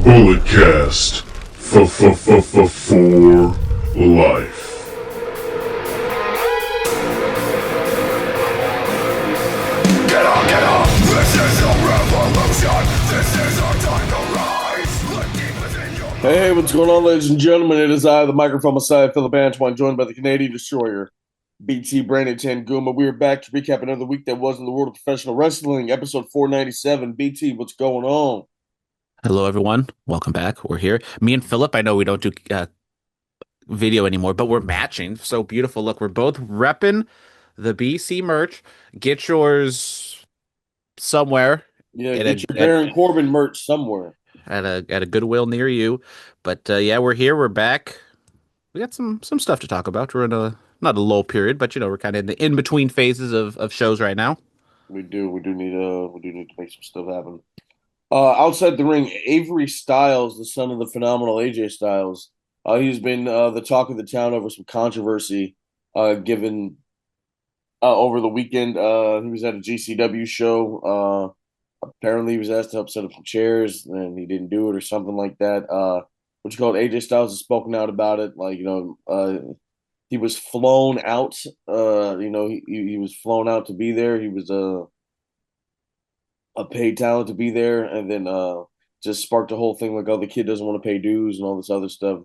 Bulletcast for life. Get up! This is a revolution! This is our time to rise! Look deep within your mind. Hey, what's going on, ladies and gentlemen? It is I, the microphone Messiah, Phillip Brandon, joined by the Canadian Destroyer, BT Brandon Tanguma. We are back to recap another week that was in the world of professional wrestling, episode 497. BT, what's going on? Hello, everyone. Welcome back. We're here. Me and Philip, I know we don't do video anymore, but we're matching. So beautiful. Look, we're both repping the BC merch. Get yours somewhere Yeah, at get a your Baron Corbin merch somewhere. at a Goodwill near you. But yeah, we're here. We're back. We got some stuff to talk about. We're in a not a lull period, but we're kind of in the in between phases of shows right now. We do need to make some stuff happen. Outside the ring, Avery Styles, the son of the phenomenal AJ Styles, he's been the talk of the town over some controversy given over the weekend. He was at a GCW show. Apparently, he was asked to help set up some chairs, and he didn't do it or something like that. What you call it? AJ Styles has spoken out about it. He was flown out. He was flown out to be there. He was a paid talent to be there, and then just sparked a whole thing like, oh, the kid doesn't want to pay dues and all this other stuff.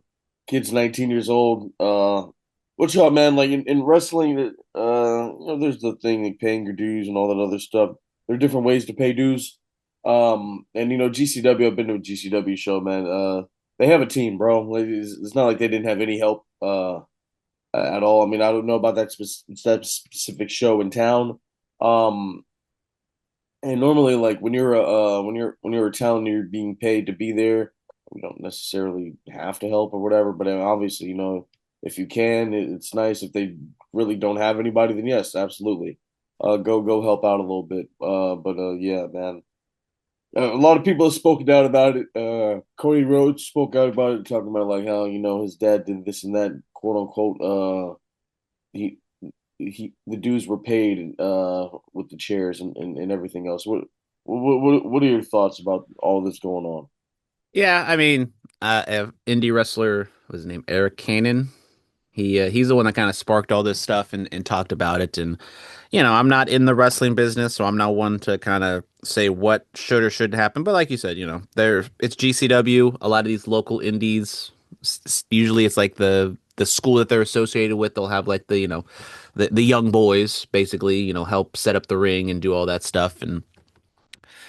Kid's 19 years old. What's up, man? Like in wrestling, there's the thing like paying your dues and all that other stuff. There are different ways to pay dues. And GCW, I've been to a GCW show, man. They have a team, bro. Like, it's not like they didn't have any help at all. I mean, I don't know about that specific show in town. Um, and normally, like when you're a talent, you're being paid to be there. You don't necessarily have to help or whatever, but obviously, if you can, it's nice. If they really don't have anybody, then yes, absolutely, go help out a little bit. But yeah, man, a lot of people have spoken out about it. Cody Rhodes spoke out about it, talking about like how his dad did this and that, quote unquote. He the dues were paid with the chairs and everything else. What are your thoughts about all this going on? Yeah, I mean, indie wrestler was his name Eric Kanan. He's the one that kind of sparked all this stuff and talked about it. And I'm not in the wrestling business, so I'm not one to kind of say what should or shouldn't happen. But like you said, it's GCW. A lot of these local indies, usually it's like the school that they're associated with. They'll have like the young boys basically, help set up the ring and do all that stuff. And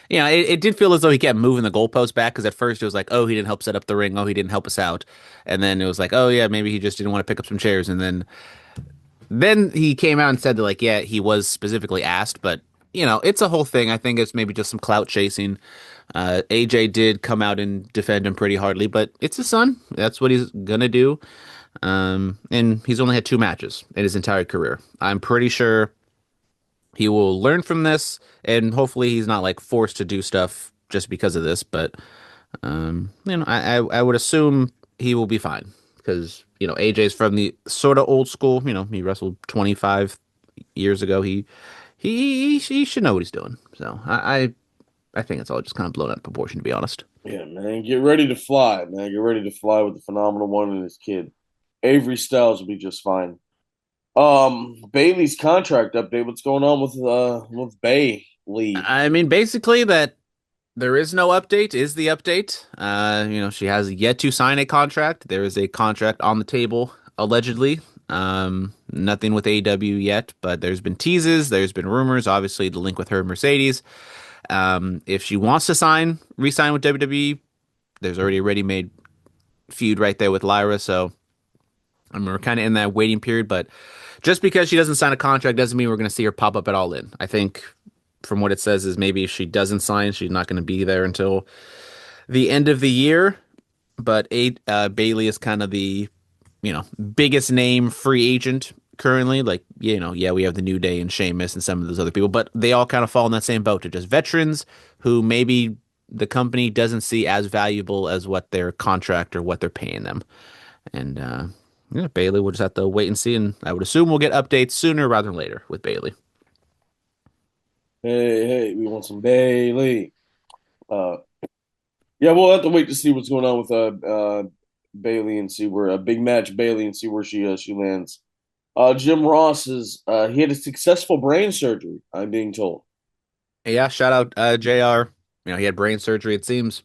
it did feel as though he kept moving the goalpost back because at first it was like, oh, he didn't help set up the ring. Oh, he didn't help us out. And then it was like, oh, yeah, maybe he just didn't want to pick up some chairs. And then he came out and said that, like, yeah, he was specifically asked. But, it's a whole thing. I think it's maybe just some clout chasing. AJ did come out and defend him pretty hardly, but it's his son. That's what he's going to do. And he's only had 2 matches in his entire career. I'm pretty sure he will learn from this, and hopefully he's not like forced to do stuff just because of this. But I would assume he will be fine because AJ's from the sort of old school. He wrestled 25 years ago. He should know what he's doing. So I think it's all just kind of blown out of proportion, to be honest. Yeah, man, get ready to fly, man. Get ready to fly with the phenomenal one and his kid. Avery Styles will be just fine. Bailey's contract update. What's going on with Bailey? I mean, basically that there is no update is the update. She has yet to sign a contract. There is a contract on the table, allegedly. Nothing with AEW yet, but there's been teases, there's been rumors, obviously the link with her and Mercedes. If she wants to re-sign with WWE, there's already a ready-made feud right there with Lyra, so we're kind of in that waiting period, but just because she doesn't sign a contract doesn't mean we're going to see her pop up at All In. I think from what it says is maybe if she doesn't sign, she's not going to be there until the end of the year. But Bailey is kind of the, biggest name free agent currently. Like, yeah, we have the New Day and Sheamus and some of those other people, but they all kind of fall in that same boat. They're just veterans who maybe the company doesn't see as valuable as what their contract or what they're paying them. And, yeah, Bailey, we'll just have to wait and see, and I would assume we'll get updates sooner rather than later with Bailey. Hey, we want some Bailey. Yeah, we'll have to wait to see what's going on with Bailey and see where a big match Bailey and see where she lands. Jim Ross is he had a successful brain surgery, I'm being told. Yeah, shout out JR. He had brain surgery. It seems,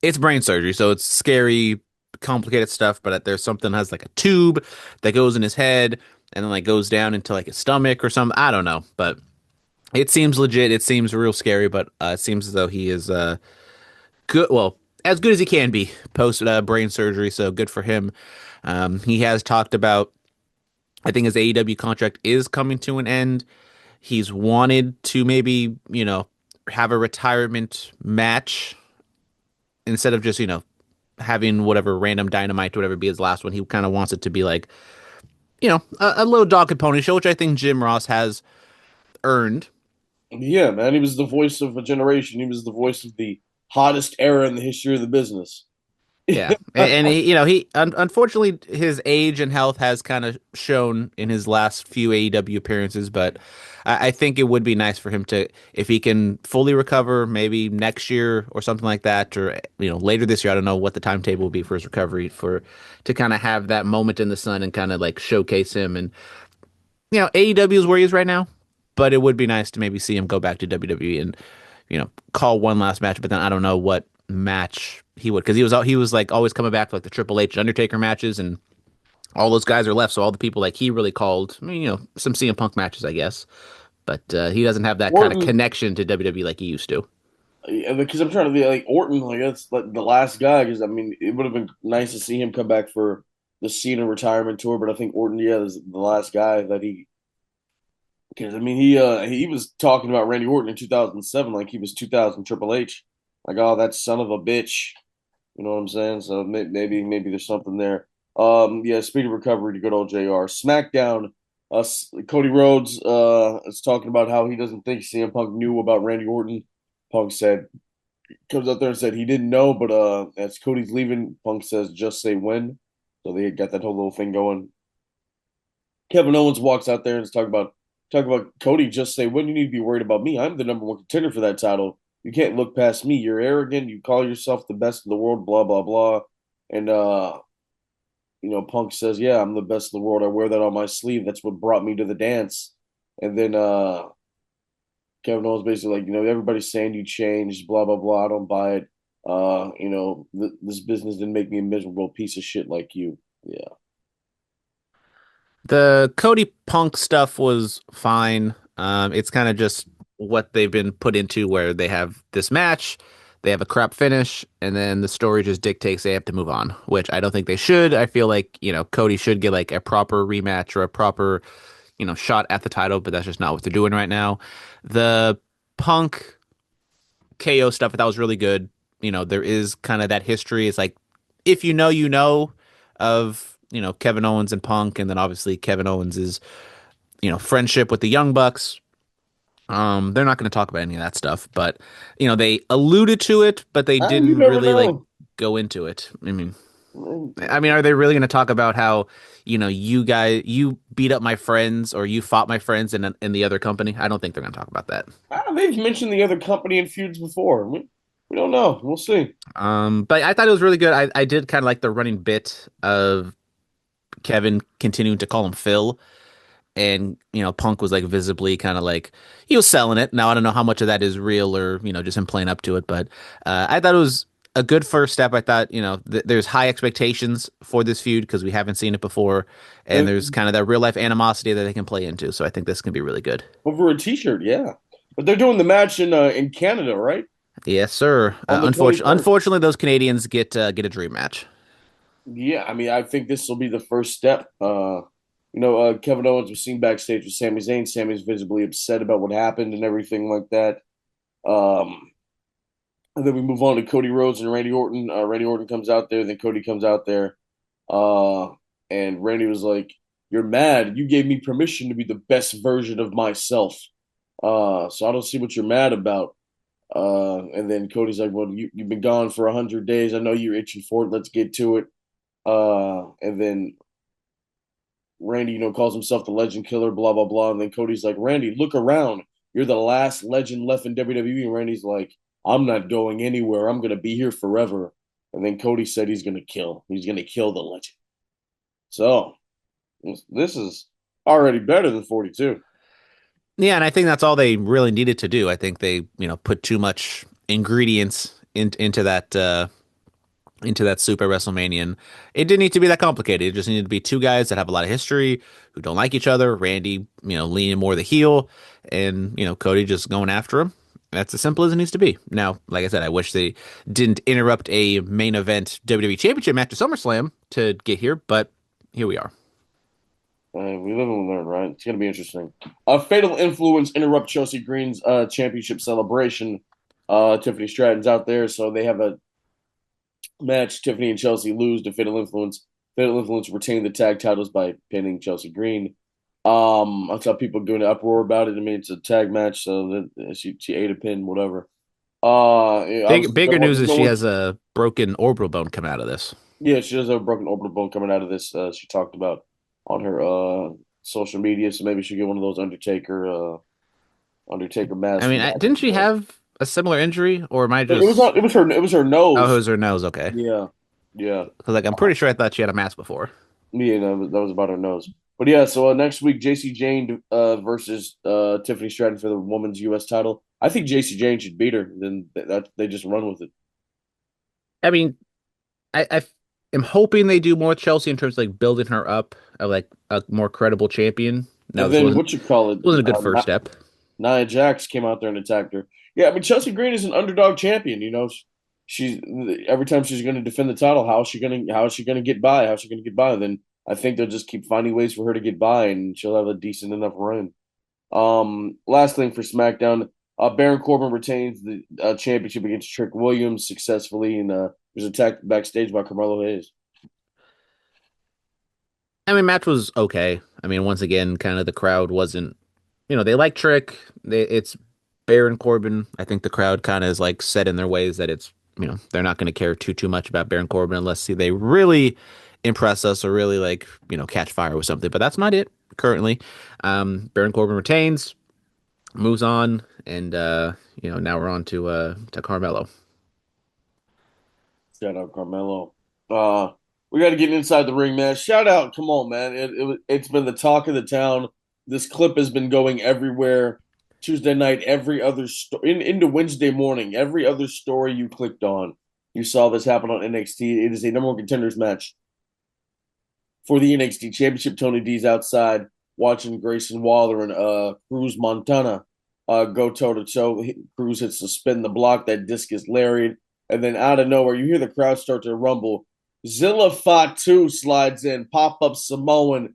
it's brain surgery, so it's scary, complicated stuff, but there's something that has like a tube that goes in his head and then like goes down into like his stomach or something. I don't know, but it seems legit. It seems real scary, but it seems as though he is good. Well, as good as he can be post brain surgery. So good for him. He has talked about. I think his AEW contract is coming to an end. He's wanted to maybe have a retirement match instead of just having whatever random dynamite whatever be his last one. He kind of wants it to be like a little dog and pony show, which I think Jim Ross has earned. Yeah, man, he was the voice of a generation. He was the voice of the hottest era in the history of the business. Yeah, and he unfortunately his age and health has kind of shown in his last few AEW appearances, but I think it would be nice for him to, if he can fully recover, maybe next year or something like that, or later this year. I don't know what the timetable will be for his recovery, for to kind of have that moment in the sun and kind of like showcase him. And AEW is where he is right now, but it would be nice to maybe see him go back to WWE and call one last match. But then I don't know what match he would, because he was like always coming back for like the Triple H and Undertaker matches, and all those guys are left. So all the people like he really called, I mean, some CM Punk matches, I guess. But he doesn't have that kind of Orton, connection to WWE like he used to. yeah, because I'm trying to be like Orton, like that's like the last guy. Because I mean, it would have been nice to see him come back for the Cena retirement tour, but I think Orton, yeah, is the last guy that he. Because I mean, he was talking about Randy Orton in 2007, like he was 2000 Triple H, like oh that son of a bitch, you know what I'm saying? So maybe there's something there. Yeah, speed of recovery to good old JR. SmackDown, Cody Rhodes is talking about how he doesn't think CM Punk knew about Randy Orton. Punk said comes out there and said he didn't know, but as Cody's leaving, Punk says just say when. So they got that whole little thing going. Kevin Owens walks out there and is talking about Cody. Just say when, you need to be worried about me. I'm the number one contender for that title. You can't look past me. You're arrogant. You call yourself the best in the world. Blah blah blah. And Punk says, "Yeah, I'm the best in the world. I wear that on my sleeve. That's what brought me to the dance." And then Kevin Owens basically like, everybody's saying you changed. Blah blah blah. I don't buy it. This business didn't make me a miserable piece of shit like you. Yeah. The Cody Punk stuff was fine. It's kind of just what they've been put into, where they have this match, they have a crap finish, and then the story just dictates they have to move on, which I don't think they should. I feel like, Cody should get like a proper rematch or a proper, shot at the title, but that's just not what they're doing right now. The Punk KO stuff, that was really good. There is kind of that history. It's like, if of, Kevin Owens and Punk, and then obviously Kevin Owens is, friendship with the Young Bucks. They're not going to talk about any of that stuff, but they alluded to it, but they You didn't never really like know. go into it. I mean, are they really going to talk about how you beat up my friends or you fought my friends in the other company? I don't think they're going to talk about that. They've mentioned the other company in feuds before. We don't know. We'll see. But I thought it was really good. I did kind of like the running bit of Kevin continuing to call him Phil, and Punk was like visibly kind of like he was selling it. Now I don't know how much of that is real or just him playing up to it, but I thought it was a good first step. I thought there's high expectations for this feud because we haven't seen it before, and Uh, there's kind of that real life animosity that they can play into. So I think this can be really good. Over a T-shirt, yeah. But they're doing the match in Canada, right? Yes, sir. On the 21st. Unfortunately, those Canadians get a dream match. Yeah, I mean, I think this will be the first step. Kevin Owens was seen backstage with Sami Zayn. Sami's visibly upset about what happened and everything like that. Um, and then we move on to Cody Rhodes and Randy Orton. Randy Orton comes out there, then Cody comes out there. Uh, and Randy was like, "You're mad. You gave me permission to be the best version of myself. So I don't see what you're mad about." And then Cody's like, "Well, you've been gone for 100 days. I know you're itching for it. Let's get to it." And then Randy, calls himself the Legend Killer, blah blah blah. And then Cody's like, "Randy, look around. You're the last legend left in WWE." And Randy's like, I'm not going anywhere. I'm gonna be here forever. And then Cody said he's gonna kill. He's gonna kill the legend. So this is already better than 42. Yeah, and I think that's all they really needed to do. I think they, put too much ingredients into that Super WrestleMania. And it didn't need to be that complicated. It just needed to be two guys that have a lot of history who don't like each other. Randy, leaning more the heel, and Cody just going after him. That's as simple as it needs to be. Now, like I said, I wish they didn't interrupt a main event WWE Championship match at SummerSlam to get here, but here we are. We live and learn, right? It's gonna be interesting. Fatal Influence interrupt Chelsea Green's championship celebration. Tiffany Stratton's out there, so they have a match. Tiffany and Chelsea lose to Fatal Influence. Fatal Influence retain the tag titles by pinning Chelsea Green. I saw people doing an uproar about it. I mean, it's a tag match, so that she ate a pin, whatever. Obviously, Bigger news is no she one, has a broken orbital bone coming out of this. yeah, she does have a broken orbital bone coming out of this. She talked about on her social media, so maybe she'll get one of those Undertaker I masks mean, from didn't she that. have a similar injury, or am I It was just? it was her Oh, it nose. was her nose. Okay, Yeah, yeah. because like I'm pretty sure I thought she had a mask before. Yeah, that was about her nose. But yeah, so next week, JC Jane versus Tiffany Stratton for the women's U.S. title. I think JC Jane should beat her. Then that they just run with it. I mean, I am hoping they do more with Chelsea in terms of like building her up like a more credible champion. Now And this then wasn't what you call it? wasn't a good first step. Nia Jax came out there and attacked her. Yeah, I mean Chelsea Green is an underdog champion. She's every time she's going to defend the title. How is she gonna get by? How's she gonna get by? Then I think they'll just keep finding ways for her to get by, and she'll have a decent enough run. Last thing for SmackDown, Baron Corbin retains the championship against Trick Williams successfully, and was attacked backstage by Carmelo Hayes. I mean, match was okay. I mean, once again, kind of the crowd wasn't, they like Trick. It's Baron Corbin. I think the crowd kind of is like set in their ways that it's, they're not going to care too much about Baron Corbin unless they really impress us or really like, catch fire with something. But that's not it currently. Baron Corbin retains, moves on, and now we're on to Carmelo. Shout out Carmelo. We got to get inside the ring, man. Shout out, come on, man. It's been the talk of the town. This clip has been going everywhere. Tuesday night, every other into Wednesday morning, every other story you clicked on, you saw this happen on NXT. It is a number one contenders match for the NXT Championship. Tony D's outside watching Grayson Waller and Cruz Montana go toe to toe. Cruz hits the spin the block. That disc is lariat. And then out of nowhere, you hear the crowd start to rumble. Zilla Fatu slides in, pop up Samoan,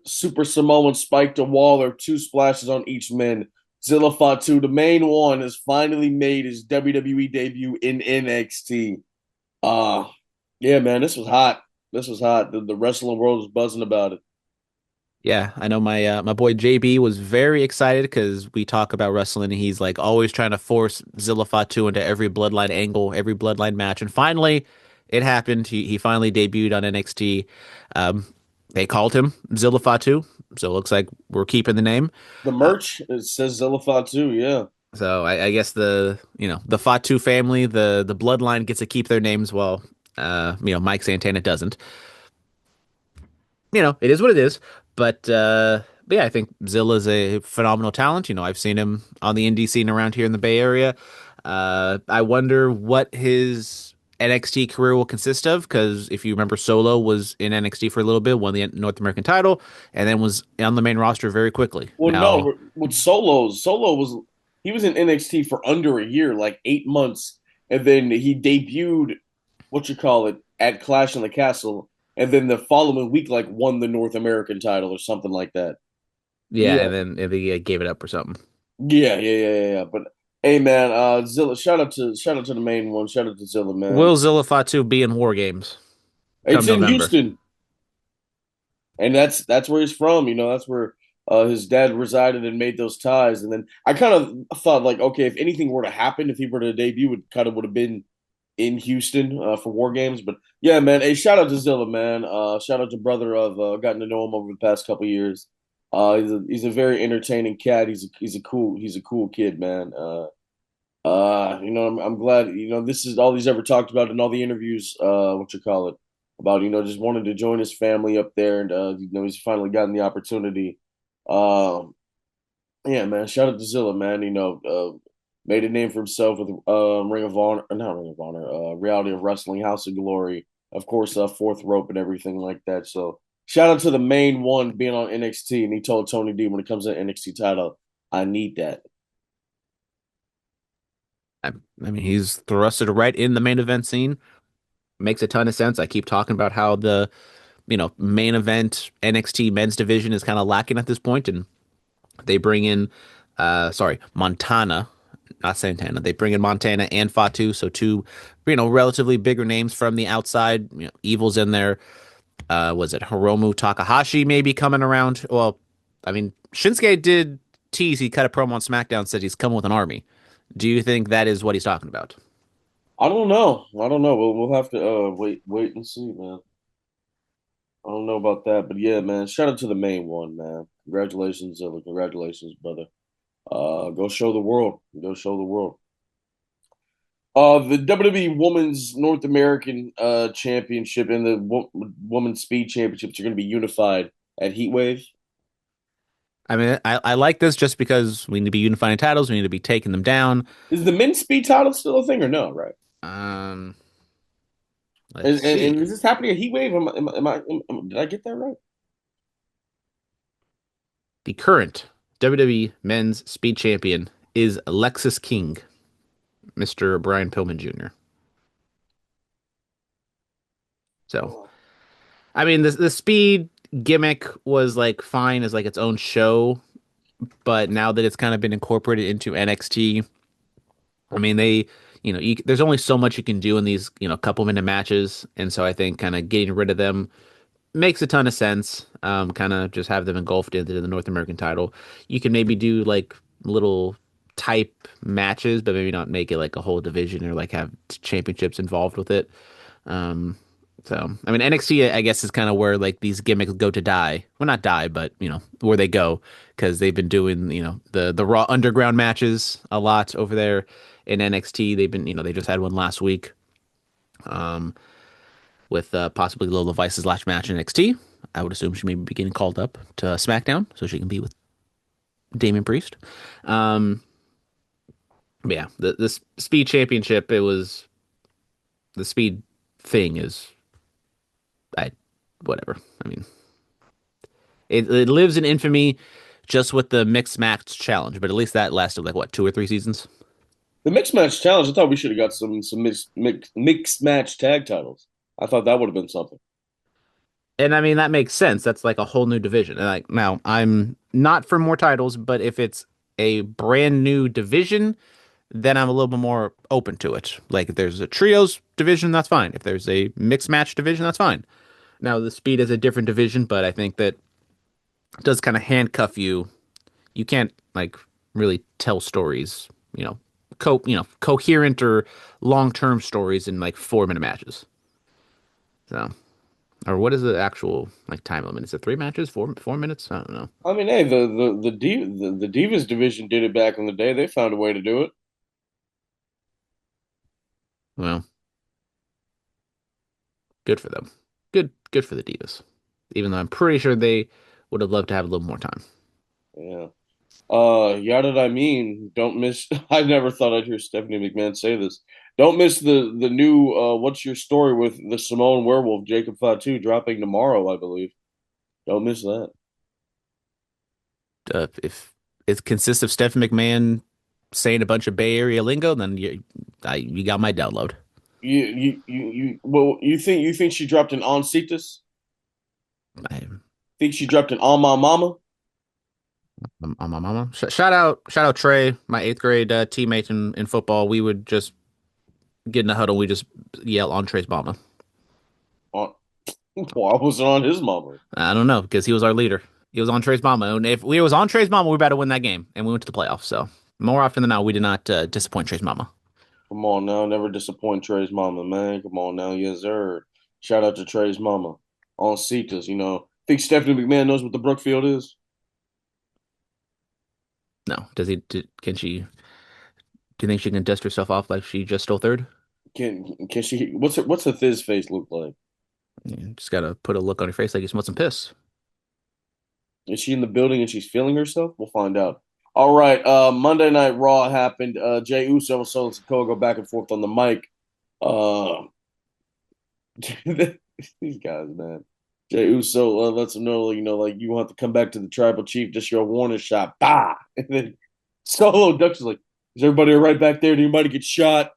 Super Samoan spike to Waller, two splashes on each man. Zilla Fatu, the main one, has finally made his WWE debut in NXT. Uh, yeah, man, this was hot. This was hot. The wrestling world was buzzing about it. Yeah, I know my boy JB was very excited because we talk about wrestling and he's like always trying to force Zilla Fatu into every bloodline angle, every bloodline match. And finally it happened. He finally debuted on NXT. Um, they called him Zilla Fatu, so it looks like we're keeping the name. The Uh, merch, it says Zilla Fatu, yeah. so I guess the Fatu family, the bloodline gets to keep their names while Mike Santana doesn't. It is what it is. But yeah, I think Zilla's a phenomenal talent. I've seen him on the indie scene around here in the Bay Area. I wonder what his NXT career will consist of, because if you remember, Solo was in NXT for a little bit, won the North American title, and then was on the main roster very quickly. Well, Now, no, with Solo was he was in NXT for under a year, like 8 months, and then he debuted what you call it at Clash in the Castle, and then the following week, like won the North American title or something like that. yeah, Yeah, and then he gave it up or something. yeah. But hey, man, Zilla, shout out to the main one, shout out to Zilla, man. Will Zilla Fatu be in War Games come It's in November? Houston, and that's where he's from. That's where his dad resided and made those ties. And then I kind of thought like, okay, if anything were to happen, if he were to debut, it kind of would have been in Houston for War Games. But yeah, man, hey, shout out to Zilla, man. Shout out to brother. I've gotten to know him over the past couple years. He's a very entertaining cat. He's a cool kid, man. I'm glad, this is all he's ever talked about in all the interviews, what you call it, about, just wanting to join his family up there. And, he's finally gotten the opportunity. Um, yeah, man, shout out to Zilla, man. Made a name for himself with Ring of Honor, not Ring of Honor, Reality of Wrestling, House of Glory, of course, Fourth Rope and everything like that. So shout out to the main one being on NXT, and he told Tony D when it comes to NXT title, I need that. I mean, he's thrusted right in the main event scene. Makes a ton of sense. I keep talking about how the, main event NXT men's division is kind of lacking at this point, and they bring in, Montana, not Santana. They bring in Montana and Fatu, so two, relatively bigger names from the outside. Evil's in there. Was it Hiromu Takahashi maybe coming around? Well, I mean, Shinsuke did tease. He cut a promo on SmackDown, said he's coming with an army. Do you think that is what he's talking about? I don't know. I don't know. We'll have to wait and see, man. I don't know about that, but yeah, man. Shout out to the main one, man. Congratulations, Zilla. Congratulations, brother. Go show the world. Go show the world. The WWE Women's North American Championship and the Women's Speed Championships are going to be unified at Heatwave. I mean, I like this just because we need to be unifying titles. We need to be taking them down. Is the men's speed title still a thing or no? Right? Um, let's And see. is this happening at Heatwave? Did I get that right? The current WWE Men's Speed Champion is Alexis King, Mr. Brian Pillman Jr. So, Oh. I mean, the speed gimmick was like fine as like its own show, but now that it's kind of been incorporated into NXT, I mean, there's only so much you can do in these, couple minute matches, and so I think kind of getting rid of them makes a ton of sense. Kind of just have them engulfed into the North American title. You can maybe do like little type matches, but maybe not make it like a whole division or like have championships involved with it. Um, so I mean NXT I guess is kind of where like these gimmicks go to die. Well, not die, but where they go because they've been doing the Raw Underground matches a lot over there in NXT. They've been they just had one last week. Um, with possibly Lola Vice's last match in NXT. I would assume she may be getting called up to SmackDown so she can be with Damian Priest. Um, but yeah, the Speed Championship. It was the Speed thing is I whatever. I mean, it lives in infamy just with the mixed match challenge, but at least that lasted like what 2 or 3 seasons. The mixed match challenge. I thought we should have got some mixed match tag titles. I thought that would have been something. And I mean that makes sense. That's like a whole new division. And like now, I'm not for more titles, but if it's a brand new division, then I'm a little bit more open to it. Like if there's a trios division, that's fine. If there's a mixed match division, that's fine. Now the speed is a different division, but I think that does kind of handcuff you. You can't like really tell stories, coherent or long-term stories in like 4 minute matches. So, or what is the actual like time limit? Is it 3 matches, 4 minutes? I don't know. I mean, hey, the Divas division did it back in the day. They found a way to do it. Well, good for them. Good for the Divas. Even though I'm pretty sure they would have loved to have a little more time. Yeah. Yeah, did I mean? Don't miss. I never thought I'd hear Stephanie McMahon say this. Don't miss the new What's Your Story with the Simone Werewolf, Jacob Fatu, dropping tomorrow, I believe. Don't miss that. If it consists of Stephen McMahon saying a bunch of Bay Area lingo, then you got my download. Well, you think she dropped an on Cetus? I, Think she dropped an on my mama? I'm my mama. Shout out Trey, my eighth grade teammate in football. We would just get in the huddle. We just yell on Trey's mama. On, well, I wasn't on his mama. I don't know because he was our leader. He was on Trey's mama, and if we was on Trey's mama, we better win that game, and we went to the playoffs. So more often than not, we did not disappoint Trey's mama. Come on now, never disappoint Trey's mama, man. Come on now, yes sir. Shout out to Trey's mama on Cetus. Think Stephanie McMahon knows what the Brookfield is? No, does he? Can she? Do you think she can dust herself off like she just stole third? Can she? What's her Thiz face look like? You just gotta put a look on your face like you smelled some piss. Is she in the building and she's feeling herself? We'll find out. All right. Monday Night Raw happened. Jey Uso and Solo Sikoa go back and forth on the mic. Uh, these guys, man. Jey Uso lets him know, like you want to come back to the tribal chief, just your warning shot. Bah! And then Solo ducks is like, is everybody right back there? Did anybody get shot?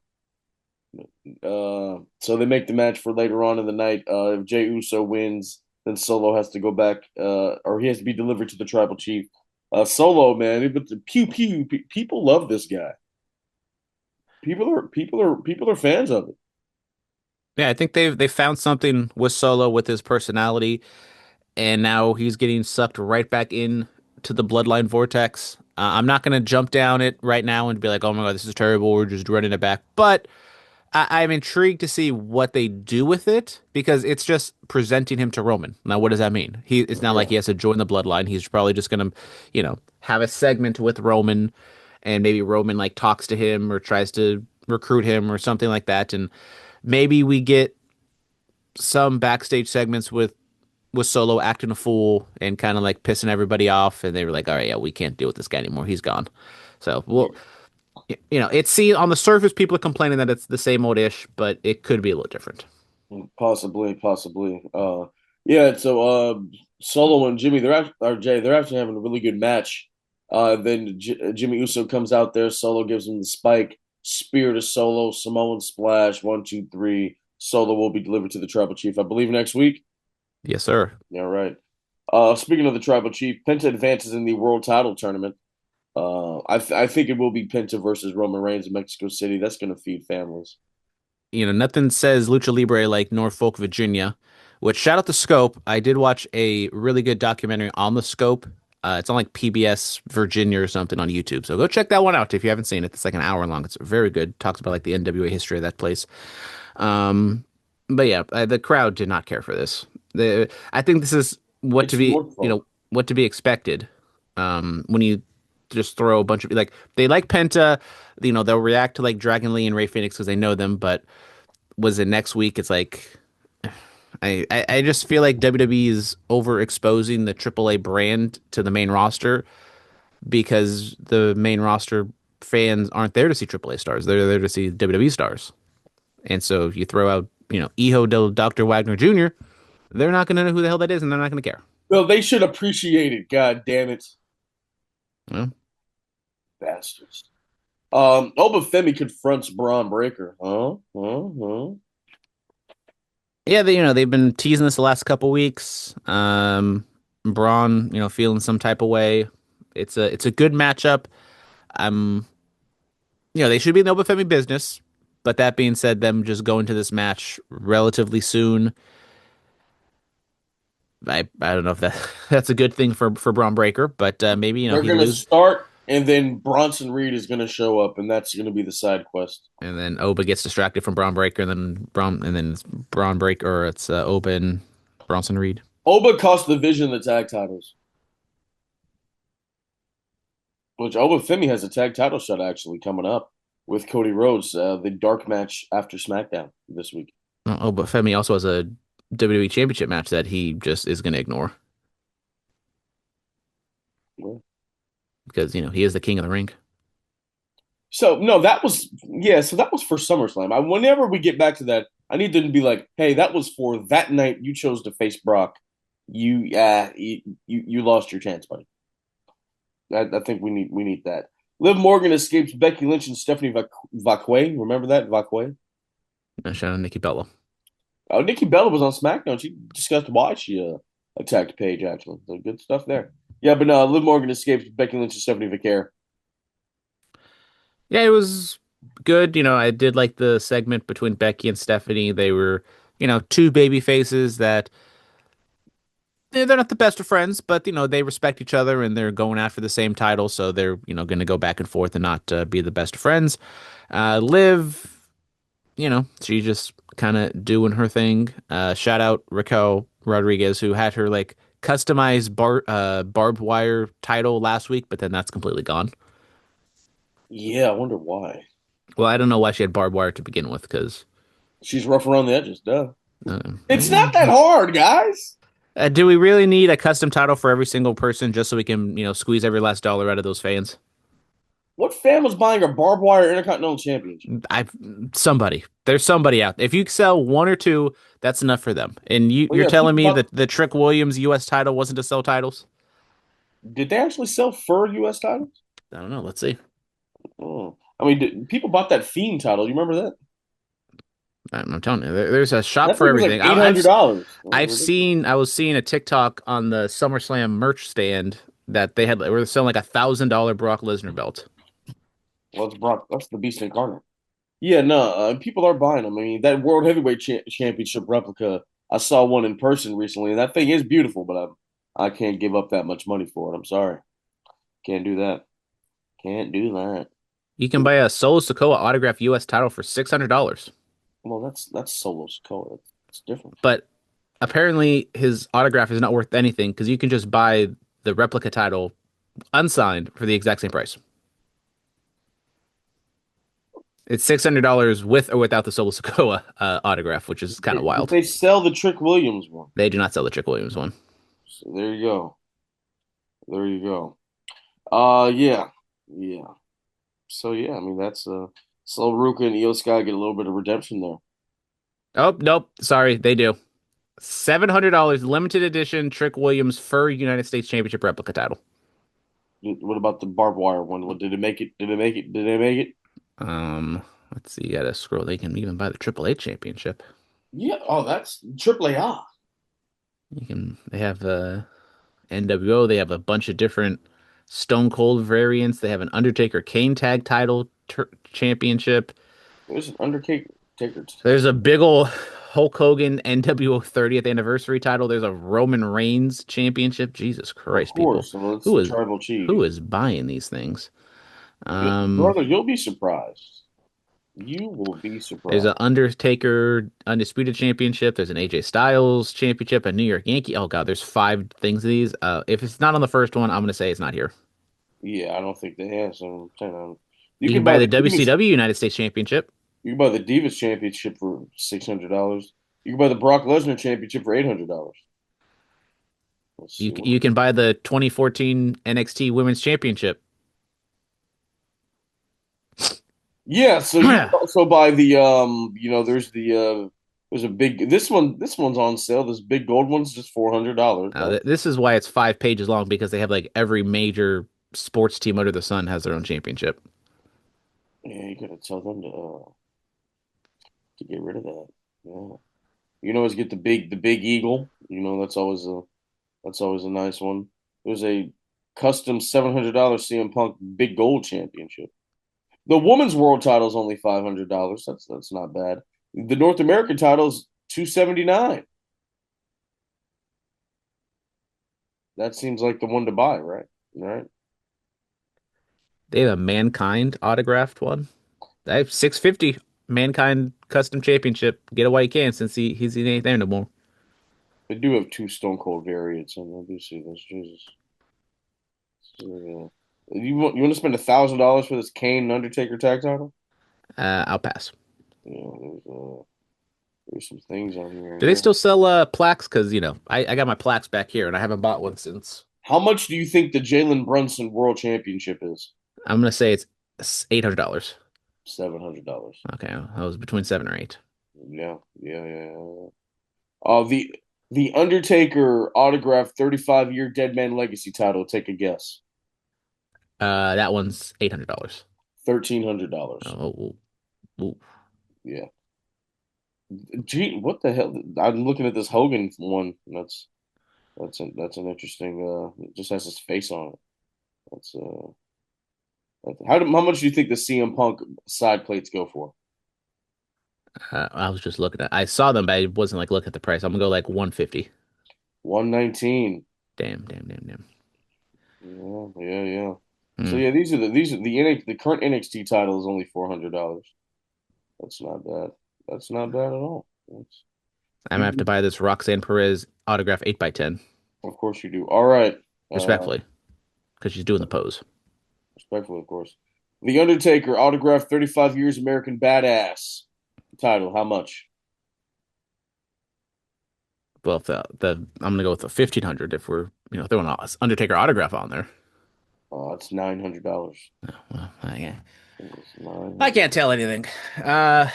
So they make the match for later on in the night. If Jey Uso wins, then Solo has to go back, or he has to be delivered to the tribal chief. Solo, man, but the Pew Pew people love this guy. People are fans of it. Yeah, I think they found something with Solo with his personality, and now he's getting sucked right back in to the bloodline vortex. I'm not gonna jump down it right now and be like, "Oh my God, this is terrible. We're just running it back." But I'm intrigued to see what they do with it because it's just presenting him to Roman. Now, what does that mean? It's not like Yeah. he has to join the bloodline. He's probably just gonna, have a segment with Roman, and maybe Roman like talks to him or tries to recruit him or something like that, and maybe we get some backstage segments with Solo acting a fool and kind of like pissing everybody off, and they were like, "All right, yeah, we can't deal with this guy anymore. He's gone." So, well, it's seen on the surface, people are complaining that it's the same old ish, but it could be a little different. Possibly. Yeah. So, Solo and Jimmy, or Jay, they're actually having a really good match. Then Jimmy Uso comes out there. Solo gives him the spike, spear to Solo, Samoan splash, 1, 2, 3. Solo will be delivered to the tribal chief, I believe, next week. Yes, sir. Yeah, right. Speaking of the tribal chief, Penta advances in the world title tournament. I think it will be Penta versus Roman Reigns in Mexico City. That's going to feed families. Nothing says Lucha Libre like Norfolk, Virginia. Which shout out to Scope. I did watch a really good documentary on the Scope. It's on like PBS Virginia or something on YouTube. So go check that one out if you haven't seen it. It's like an hour long. It's very good. Talks about like the NWA history of that place. Um, but yeah, the crowd did not care for this. I think this is It's Norfolk. what to be expected. When you just throw a bunch of like they like Penta, they'll react to like Dragon Lee and Ray Phoenix because they know them. But was it next week? It's like I just feel like WWE is overexposing the AAA brand to the main roster because the main roster fans aren't there to see AAA stars. They're there to see WWE stars. And so if you throw out, Iho del Dr. Wagner Jr., they're not going to know who the hell that is and they're not going to care. Well, they should appreciate it. God damn it, Well, bastards. Obafemi confronts Braun Breaker. Huh? Huh? Huh? yeah, they've been teasing this the last couple weeks. Braun, feeling some type of way. It's a good matchup. I'm, they should be in the Obafemi business. But that being said, them just going to this match relatively soon. I don't know if that's a good thing for Braun Breaker, but maybe They're he gonna lose start, and then Bronson Reed is gonna show up, and that's gonna be the side quest. and then Oba gets distracted from Braun Breaker, and then it's Braun Breaker or it's Oba and Bronson Reed. Oba cost the Vision the tag titles, which Obafemi has a tag title shot actually coming up with Cody Rhodes, the dark match after SmackDown this week. Oba Femi also has a WWE Championship match that he just is going to ignore Yeah. because he is the king of the ring. So no, that was yeah. So that was for SummerSlam. Whenever we get back to that, I need them to be like, "Hey, that was for that night. You chose to face Brock. You lost your chance, buddy." I think we need that. Liv Morgan escapes Becky Lynch and Stephanie Vacquet. Remember that Vacquet? Shout out Nikki Bella. Oh, Nikki Bella was on SmackDown. She discussed why she attacked Paige. Actually, so good stuff there. Yeah, but no, Liv Morgan escapes Becky Lynch and Stephanie Vacquet. Yeah, it was good. I did like the segment between Becky and Stephanie. They were, two baby faces that they're not the best of friends, but they respect each other and they're going after the same title, so they're going to go back and forth and not be the best of friends. Liv, she just kind of doing her thing. Shout out Raquel Rodriguez who had her like customized barbed wire title last week, but then that's completely gone. Yeah, I wonder why. Well, I don't know why she had barbed wire to begin with, because She's rough around the edges, duh. uh, It's not that hard, guys. do we really need a custom title for every single person just so we can, squeeze every last dollar out of those fans? What fan was buying a barbed wire Intercontinental Championship? I there's somebody out. If you sell one or two, that's enough for them. And Well, you're yeah, telling people me bought. that the Trick Williams U.S. title wasn't to sell titles? Did they actually sell fur U.S. titles? I don't know. Let's see. Oh. I mean, people bought that Fiend title. You remember that? I'm telling you, there's a shop That for thing was like everything. $800. I've Ridiculous. seen I was seeing a TikTok on the SummerSlam merch stand that they were selling like $1,000 Brock Lesnar belt. Well, it's Brock. That's the Beast incarnate. Yeah, no, people are buying them. I mean, that World Heavyweight Championship replica, I saw one in person recently, and that thing is beautiful, but I can't give up that much money for it. I'm sorry. Can't do that. Can't do that. You can buy a Solo Sikoa autograph U.S. title for $600, Well, that's Solo Sikoa. That's different. but apparently his autograph is not worth anything because you can just buy the replica title unsigned for the exact same price. It's $600 with or without the Solo Sikoa autograph, which is kind of But wild. they sell the Trick Williams one. They do not sell the Trick Williams one. So there you go. There you go. Yeah, yeah. So yeah, I mean that's so Ruka and Io Sky get a little bit of redemption there. Oh, nope. Sorry, they do. $700 limited edition Trick Williams fur United States Championship replica title. What about the barbed wire one? What did it make it? Did it make it? Did they make it? Um, let's see. You gotta scroll. They can even buy the AAA championship. Yeah. Oh, that's Triple A. They have NWO. They have a bunch of different Stone Cold variants. They have an Undertaker Kane tag title championship. There's an Undertaker There's a big ol' Hulk Hogan NWO 30th anniversary title. There's a Roman Reigns championship. Jesus of Christ, people. course. Well, it's Who the is tribal who chief. is buying these things? Brother, you'll be surprised. You will be There's surprised. an Undertaker Undisputed Championship. There's an AJ Styles Championship, a New York Yankee. Oh God, there's five things of these. If it's not on the first one, I'm gonna say it's not here. Yeah, I don't think they have some. You You can can buy buy the the Divas. WCW United States Championship. You can buy the Divas Championship for $600. You can buy the Brock Lesnar Championship for $800. Let's see. You can buy the 2014 NXT Women's Championship. Yeah, so you can also buy the there's a big this one's on sale. This big gold one's just $400. This is why it's 5 pages long because they have like every major sports team under the sun has their own championship. Yeah, you gotta tell them to get rid of that. Yeah. You can always get the big eagle. That's always a nice one. There's a custom $700 CM Punk Big Gold Championship. The women's world title is only $500. That's not bad. The North American title is $279. That seems like the one to buy, right? Right. They have a Mankind autographed one. I have 650 Mankind Custom Championship. Get it while you can since he ain't there no more. They do have two Stone Cold variants, and I do see this. Jesus. So, you want to spend $1,000 for this Kane and Undertaker tag title? I'll pass. Yeah, there's some things on here. Do they Yeah. still sell plaques? Because I got my plaques back here and I haven't bought one since. How much do you think the Jalen Brunson World Championship is? I'm gonna say it's $800. $700. Okay, I was between 7 or 8. Yeah, yeah, yeah, yeah. The Undertaker autographed 35-year Dead Man Legacy title. Take a guess. That one's $800. $1,300. Oh, ooh. Yeah. Gee, what the hell? I'm looking at this Hogan one. That's an interesting. It just has his face on it. That's how much do you think the CM Punk side plates go for? I was just looking at. I saw them, but I wasn't like looking at the price. I'm gonna go like 150. 119. Damn, damn, damn, damn. Yeah, yeah, yeah. So Hmm. yeah, the current NXT title is only $400. That's not bad. That's not bad at all. I'm gonna have to buy this Roxanne Perez autograph 8x10, Of course you do. All right. Uh, respectfully, because she's doing the pose. respectfully, of course. The Undertaker autographed 35 years American Badass title. How much? Well, if the I'm gonna go with the 1500 if we're throwing a Undertaker autograph on there. It's $900. Well, It's I can't 900. tell anything. Uh,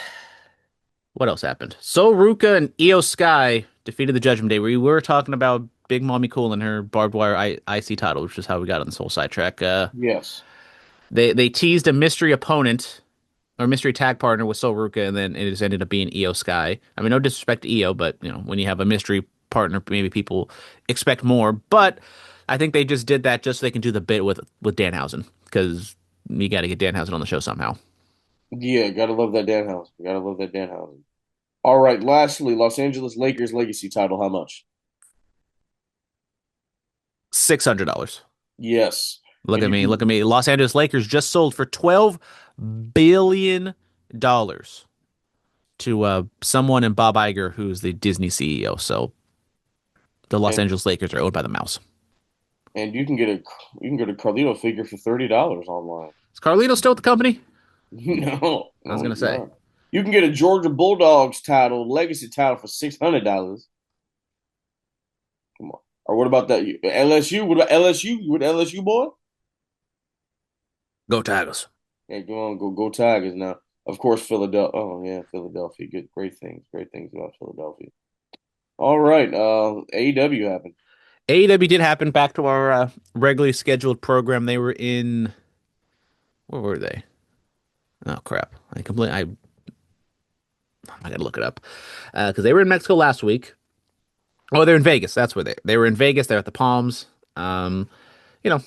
what else happened? So Ruka and Io Sky defeated the Judgment Day. We were talking about Big Mommy Cool and her barbed wire IC title, which is how we got on this whole sidetrack. Yes. They teased a mystery opponent or mystery tag partner with Sol Ruka, and then it just ended up being Io Sky. I mean, no disrespect to Io, but when you have a mystery partner, maybe people expect more. But I think they just did that just so they can do the bit with Danhausen because you got to get Danhausen on the show somehow. Yeah, gotta love that Danhausen. Gotta love that Danhausen. All right, lastly, Los Angeles Lakers legacy title. How much? $600. Yes. Look And at you me, look at can me. Los Angeles Lakers just sold for $12 billion to someone in Bob Iger, who's the Disney CEO. So the Los and Angeles Lakers are owned by the mouse. and you can get a Carlito figure for $30 online. Is Carlito still at the company? No, I was no, gonna he's say. not. You can get a Georgia Bulldogs title, legacy title for $600. Come on. Or what about that LSU? What about LSU? You with LSU boy? Go Tigers. Yeah, go on, go Tigers now. Of course, Philadelphia. Oh yeah, Philadelphia. Good, great things about Philadelphia. All right, AEW happened. AEW did happen back to our regularly scheduled program. They were in where were they? Oh crap! I gotta look it up because they were in Mexico last week. Oh, they're in Vegas. That's where they were in Vegas. They're at the Palms. Um, you know,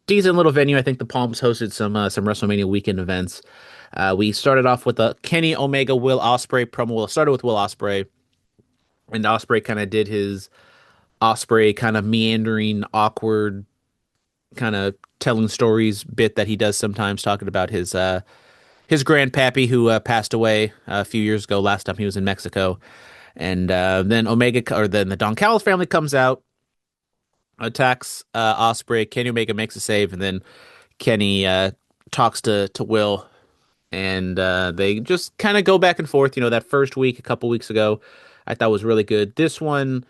decent little venue. I think the Palms hosted some WrestleMania weekend events. We started off with a Kenny Omega Will Ospreay promo. Well, it started with Will Ospreay, and Ospreay kind of did his Ospreay kind of meandering, awkward, kind of telling stories bit that he does sometimes, talking about his grandpappy who passed away a few years ago. Last time he was in Mexico, and then then the Don Callis family comes out, attacks Ospreay. Kenny Omega makes a save, and then Kenny talks to Will, and they just kind of go back and forth. That first week, a couple weeks ago, I thought was really good. This one,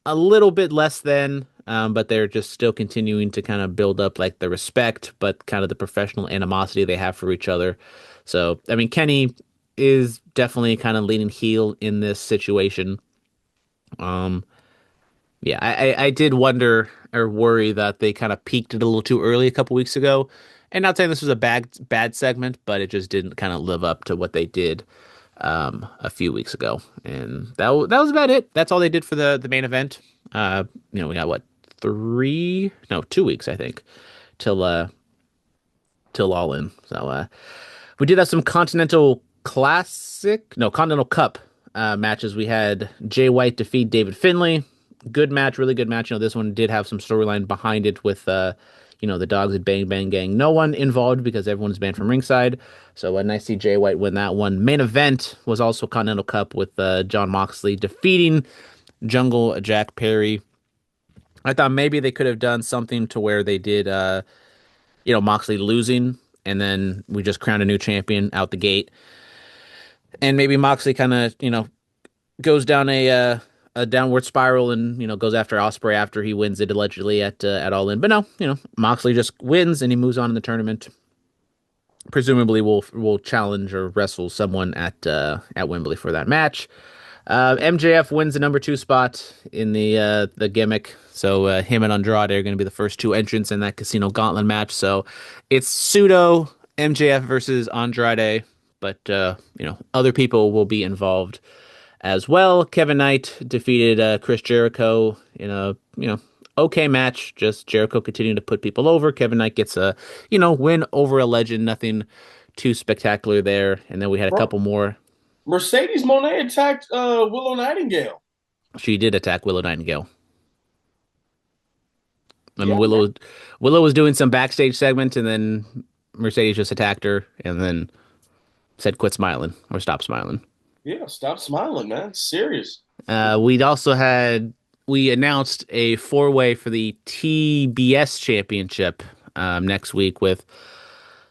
a little bit less than, but they're just still continuing to kind of build up like the respect, but kind of the professional animosity they have for each other. So, I mean, Kenny is definitely kind of leaning heel in this situation. Um, yeah, I did wonder or worry that they kind of peaked it a little too early a couple weeks ago. And not saying this was a bad segment, but it just didn't kind of live up to what they did a few weeks ago. And that was about it. That's all they did for the main event. We got what 2 weeks I think till All In. So we did have some Continental Cup matches. We had Jay White defeat David Finlay. Good match, really good match. This one did have some storyline behind it with the dogs at Bang Bang Gang. No one involved because everyone's banned from ringside. So nice to see Jay White win that one. Main event was also Continental Cup with John Moxley defeating Jungle Jack Perry. I thought maybe they could have done something to where they did Moxley losing and then we just crowned a new champion out the gate. And maybe Moxley kind of, goes down a downward spiral and goes after Osprey after he wins it allegedly at All In. But no, Moxley just wins and he moves on in the tournament. Presumably, will challenge or wrestle someone at Wembley for that match. MJF wins the number 2 spot in the gimmick. So him and Andrade are going to be the first 2 entrants in that Casino Gauntlet match. So it's pseudo MJF versus Andrade, but other people will be involved as well. Kevin Knight defeated Chris Jericho in a okay match. Just Jericho continuing to put people over. Kevin Knight gets a win over a legend. Nothing too spectacular there. And then we had a couple more. Mercedes Monet attacked Willow Nightingale. She did attack Willow Nightingale. I mean, Yeah, Willow was doing some backstage segment, and then Mercedes just attacked her, and then said, "Quit smiling" or "Stop smiling." yeah. Stop smiling, man. It's serious. We announced a 4-way for the TBS championship next week with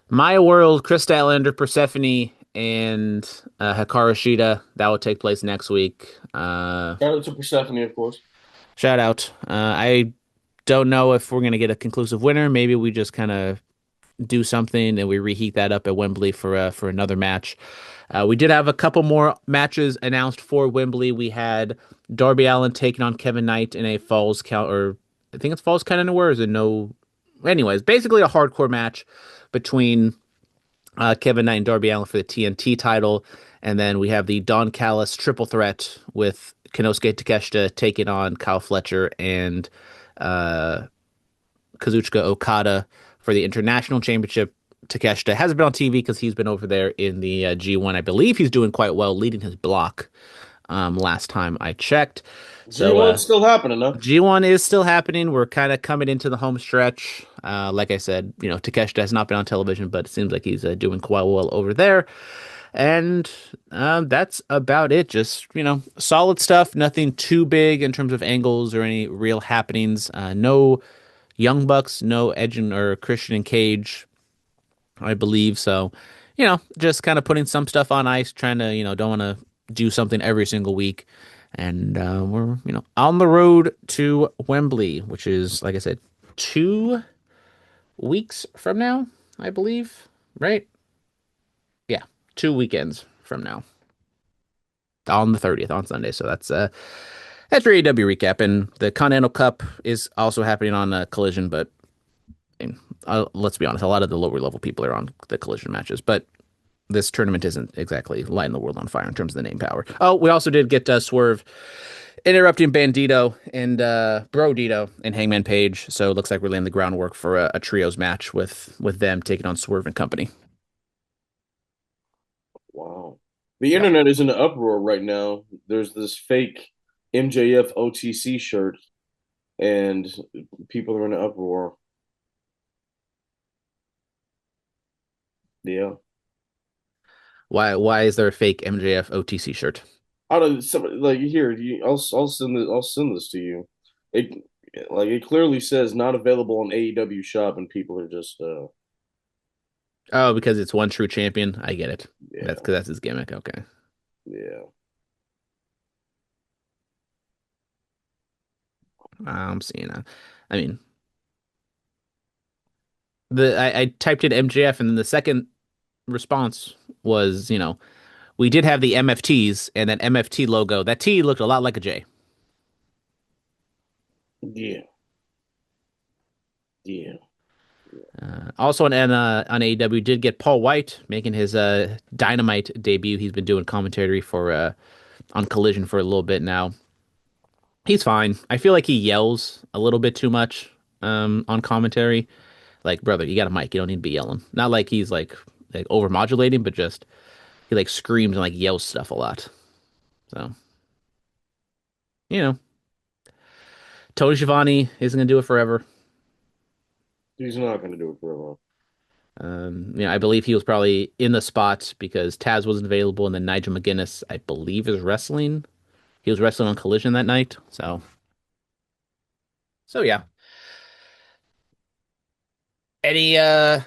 My World, Chris Statlander, Persephone, and Hikaru Shida. That will take place next week. Shout out to Persephone, of course. Shout out. I don't know if we're gonna get a conclusive winner. Maybe we just kind of do something and we reheat that up at Wembley for another match. We did have a couple more matches announced for Wembley. We had Darby Allin taking on Kevin Knight in a Falls Count, or I think it's Falls Count Anywhere. Is it no? Anyways, basically a hardcore match between Kevin Knight and Darby Allin for the TNT title, and then we have the Don Callis triple threat with Konosuke Takeshita taking on Kyle Fletcher and uh, Kazuchika Okada for the International Championship. Takeshita hasn't been on TV because he's been over there in the G1. I believe he's doing quite well, leading his block. Last time I checked, so G1's still happening, huh? G1 is still happening. We're kind of coming into the home stretch. Like I said, Takeshita has not been on television, but it seems like he's doing quite well over there. And that's about it. Just, solid stuff. Nothing too big in terms of angles or any real happenings. No Young Bucks, no Edge or Christian and Cage, I believe. So, just kind of putting some stuff on ice, trying to, don't want to do something every single week. And we're, on the road to Wembley, which is, like I said, 2 weeks from now, I believe. Right? Yeah, 2 weekends from now. On the 30th, on Sunday. So that's your AEW recap. And the Continental Cup is also happening on Collision, but let's be honest, a lot of the lower level people are on the Collision matches, but this tournament isn't exactly lighting the world on fire in terms of the name power. Oh, we also did get Swerve interrupting Bandito and Brodito and Hangman Page, so it looks like we're laying the groundwork for a trios match with them taking on Swerve and company. Wow. The Yep. internet is in an uproar right now. There's this fake MJF OTC shirt, and people are in an uproar. Yeah. Why is there a fake MJF OTC shirt? I don't some like here. I'll send this to you. It it clearly says not available on AEW shop, and people are just Oh, because it's one true champion. I get it. That's yeah, because that's his gimmick. Okay. yeah. I'm seeing. I mean, I typed in MJF, and then the second response was, we did have the MFTs and that MFT logo. That T looked a lot like a J. Yeah, yeah. Also on AEW did get Paul White making his Dynamite debut. He's been doing commentary for on Collision for a little bit now. He's fine. I feel like he yells a little bit too much on commentary. Like, brother, you got a mic. You don't need to be yelling. Not like he's like over modulating, but just he like screams and like yells stuff a lot. So, you know, Tony Schiavone isn't gonna do it forever. He's not going to do it for a while. I believe he was probably in the spot because Taz wasn't available, and then Nigel McGuinness, I believe, is wrestling. He was wrestling on Collision that night. So yeah. Any uh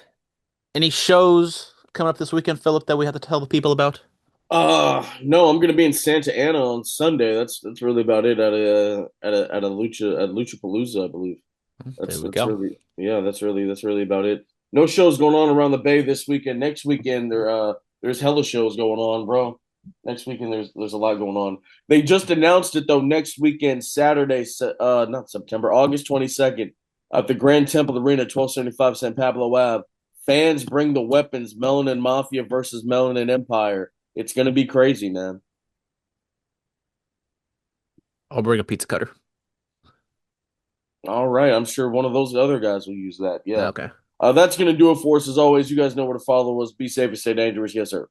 any shows coming up this weekend, Philip, that we have to tell the people about? No, I'm gonna be in Santa Ana on Sunday. That's really about it at Lucha Palooza, I believe. There That's we that's go. really yeah, that's really about it. No shows going on around the Bay this weekend. Next weekend there's hella shows going on, bro. Next weekend there's a lot going on. They just announced it though. Next weekend, Saturday, not September, August 22nd, at the Grand Temple Arena, 1275 San Pablo Ave. Fans bring the weapons. Melanin Mafia versus Melanin Empire. It's gonna be crazy, man. I'll bring a pizza cutter. All right, I'm sure one of those other guys will use that. Yeah. Okay. That's going to do it for us as always. You guys know where to follow us. Be safe and stay dangerous. Yes, sir.